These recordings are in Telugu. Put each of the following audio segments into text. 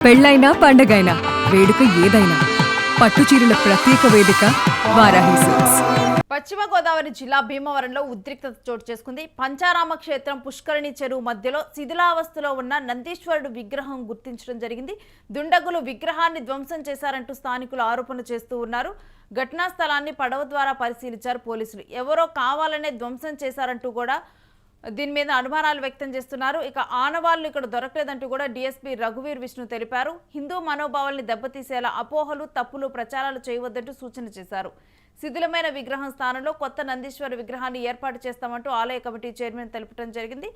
పెళ్ళైనా పండగైనా వేడుక ఏదైనా పట్టుచీరల ప్రత్యేక వేదిక వారాహి సిల్క్స్. పశ్చిమ గోదావరి జిల్లా భీమవరంలో ఉద్రిక్తత చోటు చేసుకుంది. పంచారామ క్షేత్రం పుష్కరిణి చెరువు మధ్యలో శిథిలావస్థలో ఉన్న నందీశ్వరుడు విగ్రహం గుర్తించడం జరిగింది. దుండగులు విగ్రహాన్ని ధ్వంసం చేశారంటూ స్థానికులు ఆరోపణ చేస్తూ ఉన్నారు. ఘటనా స్థలాన్ని పడవ ద్వారా పరిశీలించారు పోలీసులు. ఎవరో కావాలనే ధ్వంసం చేశారంటూ కూడా దీని మీద అనుమానాలు వ్యక్తం చేస్తున్నారు. ఇక ఆనవాళ్లు ఇక్కడ దొరకలేదంటూ కూడా డీఎస్పీ రఘువీర్ విష్ణు తెలిపారు. హిందూ మనోభావాల్ని దెబ్బతీసేలా అపోహలు, తప్పులు ప్రచారాలు చేయవద్దంటూ సూచన చేశారు. శిథిలమైన విగ్రహం స్థానంలో కొత్త నందీశ్వర విగ్రహాన్ని ఏర్పాటు చేస్తామంటూ ఆలయ కమిటీ చైర్మన్ తెలపడం జరిగింది.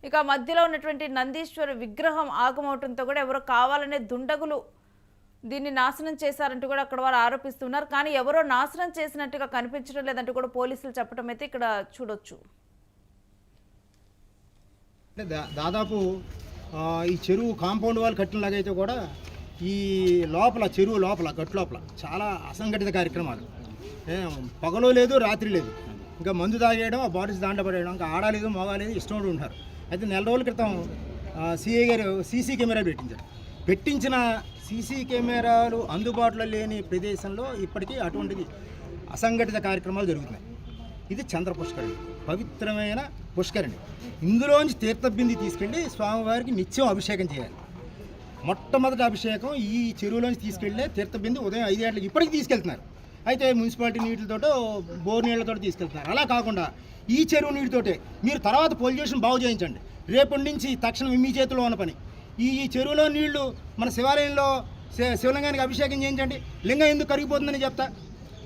ఇక మధ్యలో ఉన్నటువంటి నందీశ్వర విగ్రహం ఆగమవడంతో కూడా ఎవరో కావాలనే దుండగులు దీన్ని నాశనం చేశారంటూ కూడా అక్కడ వారు ఆరోపిస్తున్నారు. కానీ ఎవరో నాశనం చేసినట్టుగా కనిపించడం లేదంటూ కూడా పోలీసులు చెప్పడం అయితే ఇక్కడ చూడొచ్చు. దాదాపు ఈ చెరువు కాంపౌండ్ వాళ్ళు కట్టినలాగైతే కూడా ఈ లోపల చెరువు లోపల గట్టు లోపల చాలా అసంఘటిత కార్యక్రమాలు, పగలు లేదు రాత్రి లేదు, ఇంకా మందు తాగేయడం, ఆ బాడీస్ దాంట్లో పడేయడం, ఇంకా ఆడలేదు మోగాలేదు ఇష్టం ఉంటారు. అయితే నెల రోజుల క్రితం సిఐ గారు సీసీ కెమెరా పెట్టించిన సీసీ కెమెరాలు అందుబాటులో లేని ప్రదేశంలో ఇప్పటికీ అటువంటిది అసంఘటిత కార్యక్రమాలు జరుగుతున్నాయి. ఇది చంద్ర పుష్కరిణి, పవిత్రమైన పుష్కరిణి. ఇందులోంచి తీర్థబింది తీసుకెళ్ళి స్వామివారికి నిత్యం అభిషేకం చేయాలి. మొట్టమొదటి అభిషేకం ఈ చెరువులోంచి తీసుకెళ్ళి తీర్థబింది ఉదయం 5 గంటలకు ఇప్పటికి తీసుకెళ్తున్నారు. అయితే మున్సిపాలిటీ నీటితోటో బోర్ నీళ్లతో తీసుకెళ్తున్నారు. అలా కాకుండా ఈ చెరువు నీటితోటే మీరు తర్వాత పొల్యూషన్ బాగు చేయించండి. రేపటి నుంచి తక్షణం మీ చేతిలో ఉన్న పని. ఈ చెరువులో నీళ్లు మన శివాలయంలో శివలింగానికి అభిషేకం చేయించండి. లింగం ఎందుకు కరిగిపోతుందని చెప్తా.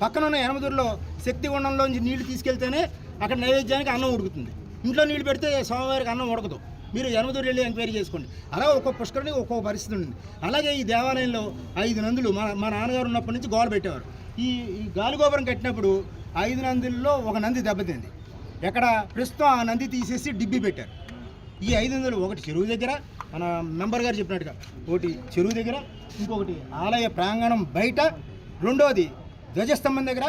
పక్కన ఉన్న యనమదూరులో శక్తి గుండంలోంచి నీళ్లు తీసుకెళ్తేనే అక్కడ నైవేద్యానికి అన్నం ఉడుకుతుంది. ఇంట్లో నీళ్లు పెడితే స్వామివారికి అన్నం ఉడకదు. మీరు యనమదూరు వెళ్ళి ఎంక్వైరీ చేసుకోండి. అలా ఒక్కొక్క పుష్కరిణి ఒక్కొక్క పరిస్థితి ఉంది. అలాగే ఈ దేవాలయంలో 5 నందులు మా నాన్నగారు ఉన్నప్పటి నుంచి గోల పెట్టేవారు. ఈ గాలిగోపురం కట్టినప్పుడు 5 నందుల్లో ఒక నంది దెబ్బతింది. ఎక్కడ ప్రస్తుతం ఆ నంది తీసేసి డిబ్బి పెట్టారు. ఈ 5 నందులు ఒకటి చెరువు దగ్గర, మన మెంబర్ గారు చెప్పినట్టుగా ఒకటి చెరువు దగ్గర, ఇంకొకటి ఆలయ ప్రాంగణం బయట, రెండోది ధ్వజస్తంభం దగ్గర.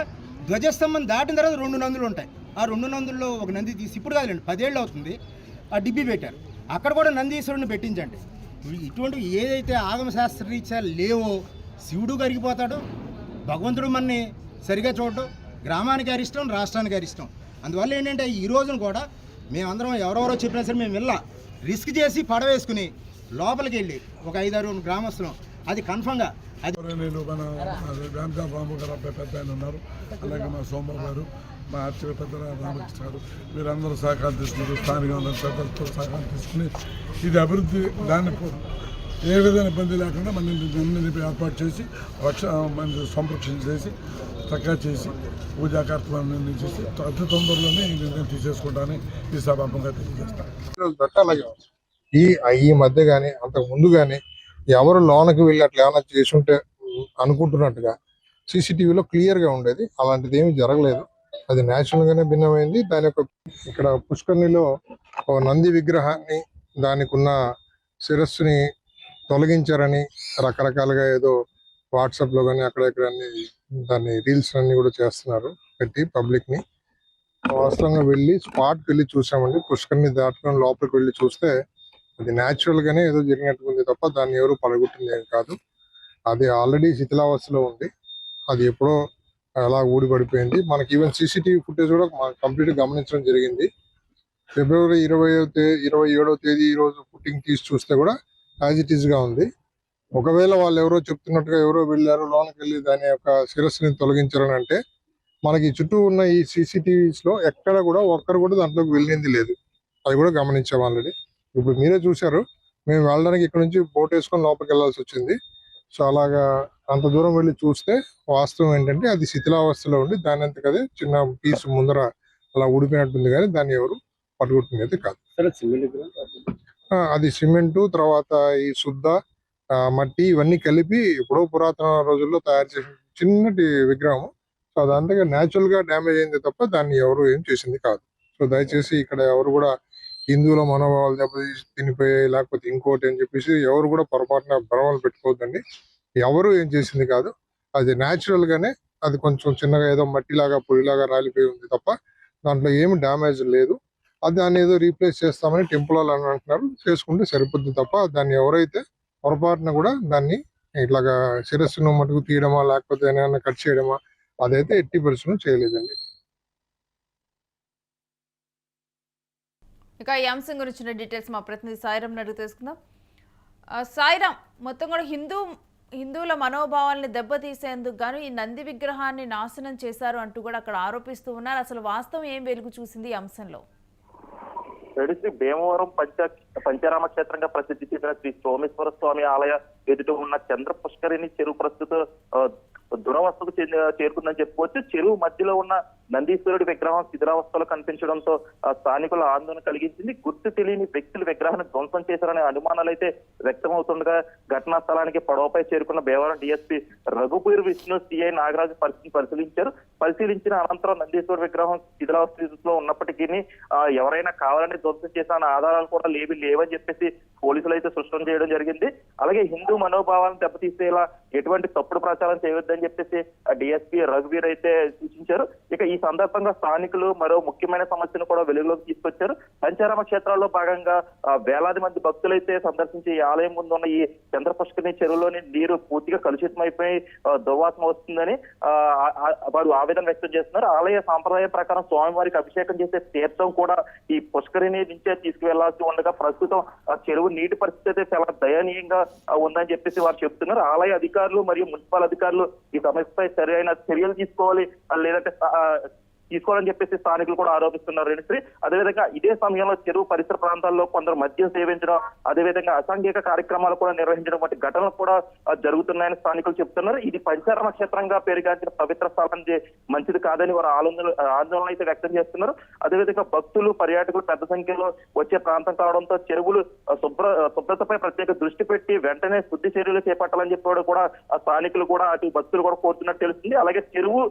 ధ్వజస్తంభం దాటిన తర్వాత 2 నందులు ఉంటాయి. ఆ 2 నందుల్లో ఒక నంది తీసి ఇప్పుడు కాదులేండి 10 ఏళ్ళు అవుతుంది ఆ డిబ్బి పెట్టారు. అక్కడ కూడా నందీశ్వరుని పెట్టించండి. ఇటువంటివి ఏదైతే ఆగమ శాస్త్రరీత్యా లేవో శివుడు కరిగిపోతాడు, భగవంతుడు మనని సరిగా చూడటం, గ్రామానికి అరిష్టం, రాష్ట్రానికి అరిష్టం. అందువల్ల ఏంటంటే ఈ రోజున కూడా మేమందరం ఎవరెవరో చెప్పినా సరే మేము వెళ్ళా రిస్క్ చేసి పడవేసుకుని లోపలికి వెళ్ళి ఒక 5-6 గ్రామస్తులం అది కన్ఫర్మ్గా నేను మన వెంకట బాబు గారు అబ్బాయి పెద్ద ఆయన ఉన్నారు, అలాగే మా సోమబాబు గారు, మా అర్చక పెద్ద రామకృష్ణ గారు, వీరందరూ సహకారం తీసుకున్నారు. స్థానికంగా ఉన్న పెద్దలతో సహకారం తీసుకుని ఇది అభివృద్ధి దాన్ని ఏ విధంగా ఇబ్బంది లేకుండా మన ఏర్పాటు చేసి మన సంరక్షణ చేసి చక్కగా చేసి పూజా కార్యక్రమాన్ని చేసి అతి తొందరలోనే ఈ నిర్ణయం తీసేసుకుంటానని ఈ సభాముఖంగా తెలియజేస్తాను. ఈ మధ్య కానీ అంతకు ముందు కానీ ఎవరు లోనకి వెళ్ళి అట్లా ఏమైనా చేసుంటే అనుకుంటున్నట్టుగా సీసీటీవీలో క్లియర్ గా ఉండేది. అలాంటిది ఏమి జరగలేదు. అది న్యాచురల్ గానే భిన్నమైంది. దాని యొక్క ఇక్కడ పుష్కరిణిలో ఒక నంది విగ్రహాన్ని దానికి ఉన్న శిరస్సుని తొలగించారని రకరకాలుగా ఏదో వాట్సాప్ లో కానీ అక్కడెక్కడ దాన్ని రీల్స్ అన్ని కూడా చేస్తున్నారు పెట్టి పబ్లిక్ ని. వాస్తవంగా వెళ్ళి స్పాట్కి వెళ్ళి చూసామండి. పుష్కరిణి దాటుకొని లోపలికి వెళ్ళి చూస్తే అది న్యాచురల్ గానే ఏదో జరిగినట్టు ఉంది తప్ప దాన్ని ఎవరు పడగొట్టింది కాదు. అది ఆల్రెడీ శిథిలావస్థలో ఉంది. అది ఎప్పుడో అలా ఊడిపడిపోయింది. మనకి ఈవెన్ సీసీటీవీ ఫుటేజ్ కూడా కంప్లీట్ గమనించడం జరిగింది. ఫిబ్రవరి 27వ తేదీ ఈ రోజు ఫుటింగ్ తీసి చూస్తే కూడా యాజ్ ఇట్ ఈస్ గా ఉంది. ఒకవేళ వాళ్ళు ఎవరో చెప్తున్నట్టుగా ఎవరో వెళ్ళారు లోనికి వెళ్ళి దాని యొక్క శిరస్సుని తొలగించారని అంటే మనకి చుట్టూ ఉన్న ఈ సీసీటీవీస్ లో ఎక్కడ కూడా ఒక్కరు కూడా దాంట్లోకి వెళ్ళింది లేదు. అది కూడా గమనించాం ఆల్రెడీ. ఇప్పుడు మీరే చూశారు, మేము వెళ్ళడానికి ఇక్కడ నుంచి బోట్ వేసుకొని లోపలికి వెళ్ళాల్సి వచ్చింది. సో అలాగా అంత దూరం వెళ్ళి చూస్తే వాస్తవం ఏంటంటే అది శిథిలావస్థలో ఉండి దాని అంతకదే చిన్న పీస్ ముందర అలా ఊడిపోయినట్టుంది, కానీ దాన్ని ఎవరు పట్టుకుంటున్నది కాదు. అది సిమెంటు, తర్వాత ఈ శుద్ధ మట్టి ఇవన్నీ కలిపి ఎప్పుడో పురాతన రోజుల్లో తయారు చేసిన చిన్నటి విగ్రహం. సో అదంతగా న్యాచురల్ గా డ్యామేజ్ అయింది తప్ప దాన్ని ఎవరు ఏం చేసింది కాదు. సో దయచేసి ఇక్కడ ఎవరు కూడా హిందువుల మనోభావాలు దెబ్బతీసి తినిపోయాయి లేకపోతే ఇంకోటి అని చెప్పేసి ఎవరు కూడా పొరపాటున భ్రమలు పెట్టుకోవద్దండి. ఎవరు ఏం చేసింది కాదు. అది న్యాచురల్ గానే అది కొంచెం చిన్నగా ఏదో మట్టిలాగా పొడిలాగా రాలిపోయి ఉంది తప్ప దాంట్లో ఏమి డ్యామేజ్ లేదు. దాన్ని ఏదో రీప్లేస్ చేస్తామని టెంపుల్ వాళ్ళు అని అంటున్నారు. చేసుకుంటే సరిపోద్ది తప్ప దాన్ని ఎవరైతే పొరపాటున కూడా దాన్ని ఇట్లాగా శిరస్సును మటుకు తీయడమా లేకపోతే ఏమైనా కట్ చేయడమా అదైతే ఎట్టి పరిస్థితుల్లో చేయలేదండి. ఇక ఈ అంశం గురించిన డీటెయిల్స్ మా ప్రతినిధి సాయిరామ్ అడుగు తెలుసుకుందాం. సాయిరామ్, మొత్తం కూడా హిందువుల మనోభావాల్ని దెబ్బతీసేందుకు గాను ఈ నంది విగ్రహాన్ని నాశనం చేశారు అంటూ కూడా అక్కడ ఆరోపిస్తూ ఉన్నారు. అసలు వాస్తవం ఏం వెలుగు చూసింది ఈ అంశంలో? శ్రీ భీమవరం పంచారామ క్షేత్రంగా ప్రసిద్ధి చెందిన శ్రీ సోమేశ్వర స్వామి ఆలయ ఎదుట ఉన్న చంద్ర పుష్కరిణి చెరువు ప్రస్తుత దురవస్థకు చేరుకుందని చెప్పుకోవచ్చు. చెరువు మధ్యలో ఉన్న నందీశ్వరుడి విగ్రహం శిథిలావస్థలో కనిపించడంతో స్థానికుల ఆందోళన కలిగించింది. గుర్తు తెలియని వ్యక్తులు విగ్రహాన్ని ధ్వంసం చేశారనే అనుమానాలు అయితే వ్యక్తమవుతుండగా ఘటనా స్థలానికి పడవపై చేరుకున్న భీమవరం డిఎస్పీ రఘుబీర్ విష్ణు సిఐ నాగరాజు పరిశీలించిన అనంతరం నందీశ్వర విగ్రహం శిథిలావస్థలో ఉన్నప్పటికీ ఎవరైనా కావాలని ధ్వంసం చేసిన ఆధారాలు కూడా లేవని చెప్పేసి పోలీసులు అయితే స్పష్టం చేయడం జరిగింది. అలాగే హిందూ మనోభావాలను దెబ్బతీసేలా ఎటువంటి తప్పుడు ప్రచారం చేయవద్దని చెప్పేసి డిఎస్పీ రఘువీర్ అయితే సూచించారు. ఇక ఈ సందర్భంగా స్థానికులు మరో ముఖ్యమైన సమస్యను కూడా వెలుగులోకి తీసుకొచ్చారు. పంచారామ క్షేత్రాల్లో భాగంగా వేలాది మంది భక్తులైతే సందర్శించి ఈ ఆలయం ముందు ఉన్న ఈ చంద్రపుష్కరిణి చెరువులోని నీరు పూర్తిగా కలుషితమైపోయి దుర్వాసన వస్తుందని వారు ఆవేదన వ్యక్తం చేస్తున్నారు. ఆలయ సాంప్రదాయం ప్రకారం స్వామివారికి అభిషేకం చేసే తీర్థం కూడా ఈ పుష్కరిణి నుంచే తీసుకువెళ్లాల్సి ఉండగా ప్రస్తుతం చెరువు నీటి పరిస్థితి అయితే చాలా దయనీయంగా ఉందని చెప్పేసి వారు చెప్తున్నారు. ఆలయ అధికారులు మరియు మున్సిపల్ అధికారులు ఈ సమస్యపై సరైన చర్యలు తీసుకోవాలి, లేదంటే తీసుకోవాలని చెప్పేసి స్థానికులు కూడా ఆరోపిస్తున్నారు. రేణుశ్రీ, అదేవిధంగా ఇదే సమయంలో చెరువు పరిసర ప్రాంతాల్లో కొందరు మద్యం సేవించడం, అదేవిధంగా అసాంఘిక కార్యక్రమాలు కూడా నిర్వహించడం వంటి ఘటనలు కూడా జరుగుతున్నాయని స్థానికులు చెప్తున్నారు. ఇది పంచారామ క్షేత్రంగా పేరుగాంచిన పవిత్ర స్థలం మంచిది కాదని వారు ఆందోళన అయితే వ్యక్తం చేస్తున్నారు. అదేవిధంగా భక్తులు పర్యాటకులు పెద్ద సంఖ్యలో వచ్చే ప్రాంతం కావడంతో చెరువులు శుభ్రతపై ప్రత్యేక దృష్టి పెట్టి వెంటనే శుద్ధి చర్యలు చేపట్టాలని చెప్పి కూడా స్థానికులు కూడా అటు భక్తులు కూడా కోరుతున్నట్టు తెలుస్తుంది. అలాగే చెరువు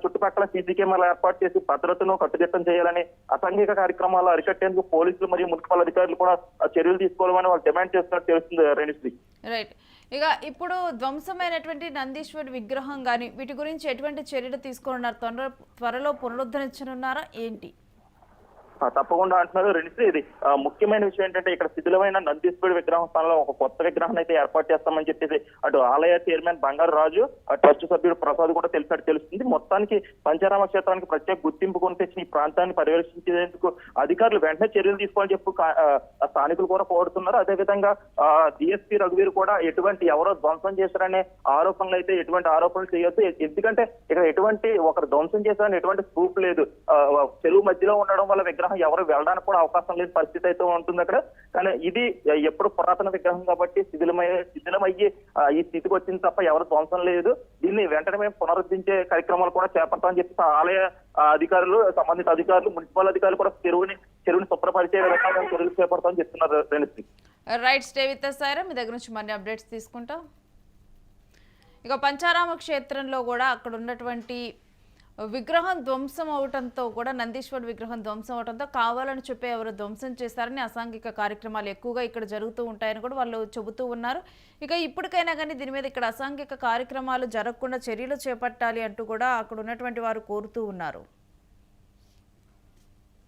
చుట్టుపక్కల సీసీ కెమెరాలు ఏర్పాటు చేసి భద్రతను కట్టుదిట్టం చేయాలని, అసాంఘిక కార్యక్రమాలు అరికట్టేందుకు పోలీసులు మరియు మున్సిపల్ అధికారులు కూడా చర్యలు తీసుకోవాలని వాళ్ళు డిమాండ్ చేస్తున్నట్టు తెలుస్తుంది. రేణుశ్రీ, రైట్. ఇక ఇప్పుడు ధ్వంసమైనటువంటి నందీశ్వరుడి విగ్రహం కానీ వీటి గురించి ఎటువంటి చర్యలు తీసుకున్నారు? త్వరలో పునరుద్ధరించనున్నారా ఏంటి? తప్పకుండా అంటున్నారు రేణుశ్రీ. ఇది ముఖ్యమైన విషయం ఏంటంటే ఇక్కడ శిథిలమైన నందీశ్వరుడి విగ్రహం స్థానంలో ఒక కొత్త విగ్రహాన్ని అయితే ఏర్పాటు చేస్తామని చెప్పేసి అటు ఆలయ చైర్మన్ బంగారు రాజు, ట్రస్ట్ సభ్యుడు ప్రసాద్ కూడా తెలిసినట్టు తెలుస్తుంది. మొత్తానికి పంచారామ క్షేత్రానికి ప్రత్యేక గుర్తింపు కొని తెచ్చిన ఈ ప్రాంతాన్ని పర్యవేక్షించేందుకు అధికారులు వెంటనే చర్యలు తీసుకోవాలని చెప్పి స్థానికులు కూడా కోరుతున్నారు. అదేవిధంగా డిఎస్పీ రఘువీర్ కూడా ఎవరో ధ్వంసం చేశారనే ఆరోపణలు అయితే ఎటువంటి ఆరోపణలు చేయొద్దు, ఎందుకంటే ఇక్కడ ఎటువంటి ఒకరు ధ్వంసం చేశారని ఎటువంటి ప్రూఫ్ లేదు. చెరువు మధ్యలో ఉండడం వల్ల విగ్రహం ఎవరు వెళ్ళడానికి కూడా అవకాశం లేని పరిస్థితి అయితే ఉంటుంది అక్కడ. కానీ ఇది ఎప్పుడు పురాతన విగ్రహం కాబట్టి శిథిలమయ్యి ఈ స్థితికి వచ్చింది తప్ప ఎవరు ధ్వంసం లేదు. దీన్ని వెంటనే మేము పునరుద్ధరించే కార్యక్రమాలు కూడా చేపడతామని చెప్పి ఆలయ అధికారులు, సంబంధిత అధికారులు, మున్సిపల్ అధికారులు కూడా చెరువుని శుభ్రపరిచే విధంగా చర్యలు చేపడతామని చెప్తున్నారు. Right, stay with us Sairam. మీ దగ్గర నుంచి మరిన్ని అప్డేట్స్ తీసుకుంటాం. ఇక పంచారామ క్షేత్రంలో కూడా అక్కడ ఉన్నటువంటి విగ్రహం ధ్వంసం అవడంతో కూడా నందీశ్వరుడు విగ్రహం ధ్వంసం అవడంతో కావాలని చెప్పి ఎవరు ధ్వంసం చేస్తారని అసాంఘిక కార్యక్రమాలు ఎక్కువగా ఇక్కడ జరుగుతూ ఉంటాయని కూడా వాళ్ళు చెబుతూ ఉన్నారు. ఇక ఇప్పటికైనా కానీ దీని మీద ఇక్కడ అసాంఘిక కార్యక్రమాలు జరగకుండా చర్యలు చేపట్టాలి అంటూ కూడా అక్కడ ఉన్నటువంటి వారు కోరుతూ ఉన్నారు.